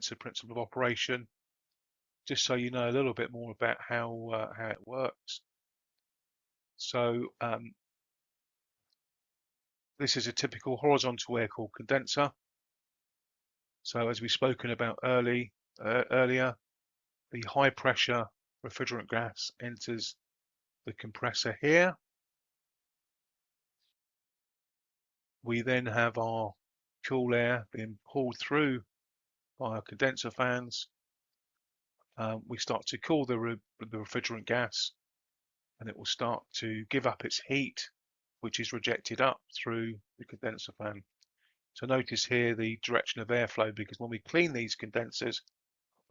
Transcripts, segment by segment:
condenser principle of operation, just so you know a little bit more about how it works. So this is a typical horizontal air-cooled condenser. So as we've spoken about earlier, the high pressure refrigerant gas enters the compressor here. We then have our cool air being pulled through by our condenser fans. We start to cool the refrigerant gas, and it will start to give up its heat, which is rejected up through the condenser fan. So notice here the direction of airflow, because when we clean these condensers,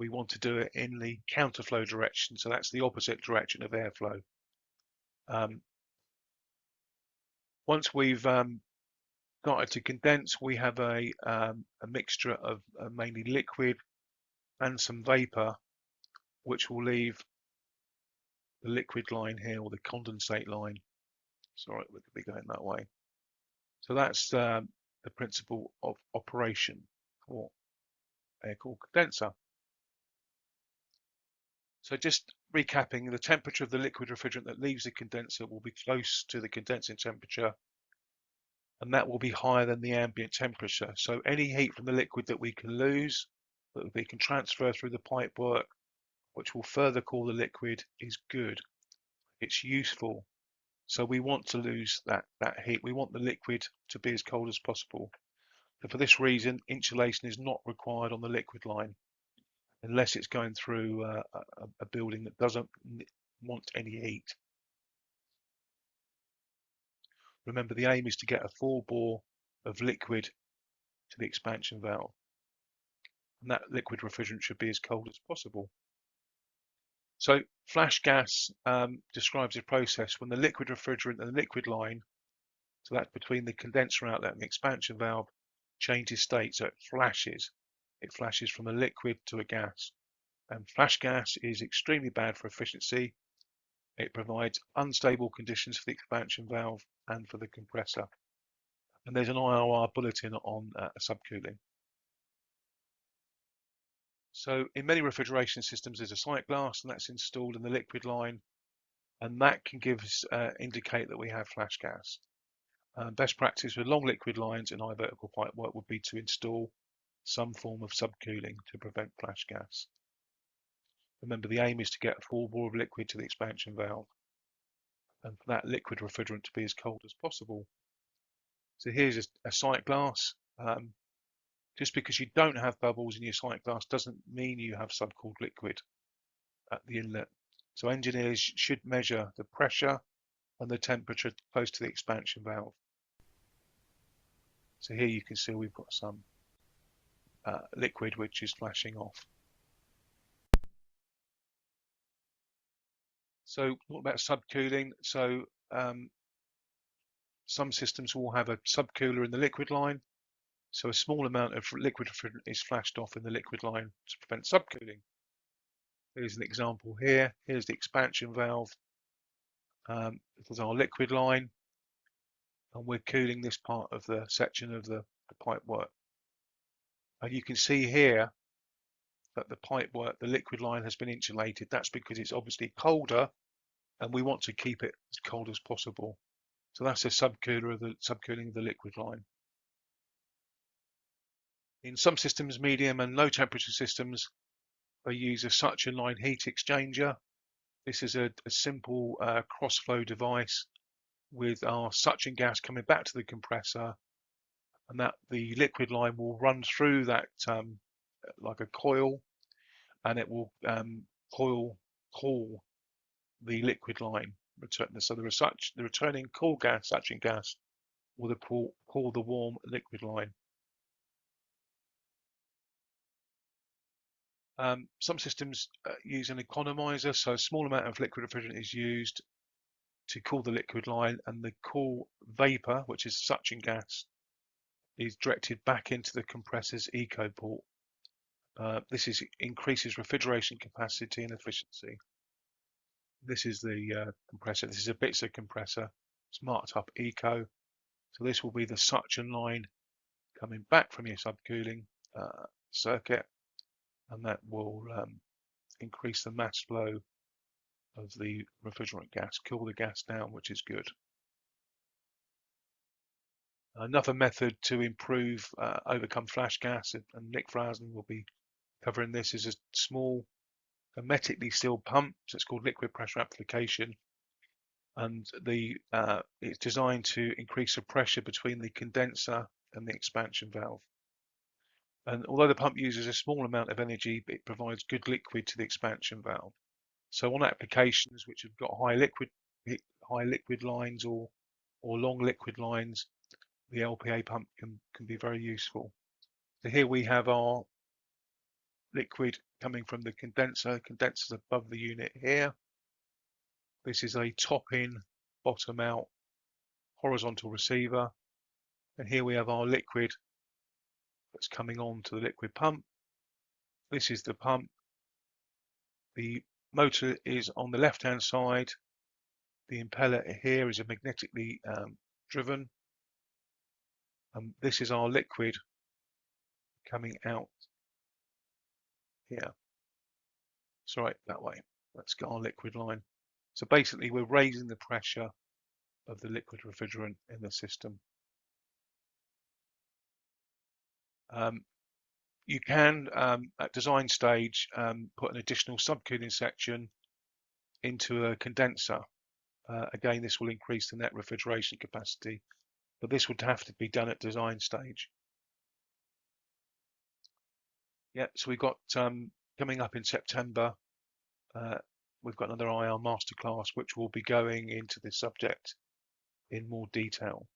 we want to do it in the counterflow direction. So that's the opposite direction of airflow. Once we've started to condense, we have a mixture of mainly liquid and some vapor, which will leave the liquid line here, or the condensate line. Sorry, we could be going that way. So that's the principle of operation for air-cooled condenser. So just recapping, the temperature of the liquid refrigerant that leaves the condenser will be close to the condensing temperature, and that will be higher than the ambient temperature. So any heat from the liquid that we can lose, that we can transfer through the pipework, which will further cool the liquid, is good. It's useful. So we want to lose that heat. We want the liquid to be as cold as possible. And for this reason, insulation is not required on the liquid line, unless it's going through a building that doesn't want any heat. Remember, the aim is to get a full bore of liquid to the expansion valve, and that liquid refrigerant should be as cold as possible. So flash gas describes a process when the liquid refrigerant and the liquid line, so that's between the condenser outlet and the expansion valve, changes state. So it flashes from a liquid to a gas. And flash gas is extremely bad for efficiency. It provides unstable conditions for the expansion valve and for the compressor. And there's an IOR bulletin on subcooling. So in many refrigeration systems, there's a sight glass, and that's installed in the liquid line, and that can give us indicate that we have flash gas. Best practice with long liquid lines and high vertical pipework would be to install some form of subcooling to prevent flash gas. Remember, the aim is to get a full bore of liquid to the expansion valve, and for that liquid refrigerant to be as cold as possible. So here's a sight glass. Just because you don't have bubbles in your sight glass doesn't mean you have subcooled liquid at the inlet. So engineers should measure the pressure and the temperature close to the expansion valve. So here you can see we've got some liquid which is flashing off. So what about subcooling? So some systems will have a subcooler in the liquid line. So a small amount of liquid refrigerant is flashed off in the liquid line to prevent subcooling. Here's an example here. Here's the expansion valve. This is our liquid line, and we're cooling this part of the section of the pipework. And you can see here that the pipework, the liquid line, has been insulated. That's because it's obviously colder, and we want to keep it as cold as possible. So that's a subcooling of the liquid line. In some systems, medium and low temperature systems, they use a suction line heat exchanger. This is a simple cross-flow device with our suction gas coming back to the compressor, and that the liquid line will run through that like a coil, and it will cool the liquid line. So the returning cool gas, suction gas, will cool the warm liquid line. Some systems use an economizer, so a small amount of liquid refrigerant is used to cool the liquid line, and the cool vapor, which is suction gas, is directed back into the compressor's eco port. This increases refrigeration capacity and efficiency. This is the compressor. This is a Bitzer compressor. It's marked up eco. So this will be the suction line coming back from your subcooling circuit. and that will increase the mass flow of the refrigerant gas, cool the gas down, which is good. Another method to improve, overcome flash gas, and Nick Frausen will be covering this, is a small hermetically sealed pump. So it's called liquid pressure application, and it's designed to increase the pressure between the condenser and the expansion valve. And although the pump uses a small amount of energy, it provides good liquid to the expansion valve. So on applications which have got high liquid lines or long liquid lines, the LPA pump can be very useful. So here we have our liquid coming from the condenser. Condenser's above the unit here. This is a top in, bottom out horizontal receiver. And here we have our liquid that's coming on to the liquid pump. This is the pump. The motor is on the left hand side. The impeller here is a magnetically driven. And this is our liquid coming out here. Sorry, that way. That's got our liquid line. So basically we're raising the pressure of the liquid refrigerant in the system. You can, at design stage, put an additional subcooling section into a condenser. Again, this will increase the net refrigeration capacity, but this would have to be done at design stage. Yeah, so we've got coming up in September, we've got another IOR Masterclass, which will be going into this subject in more detail.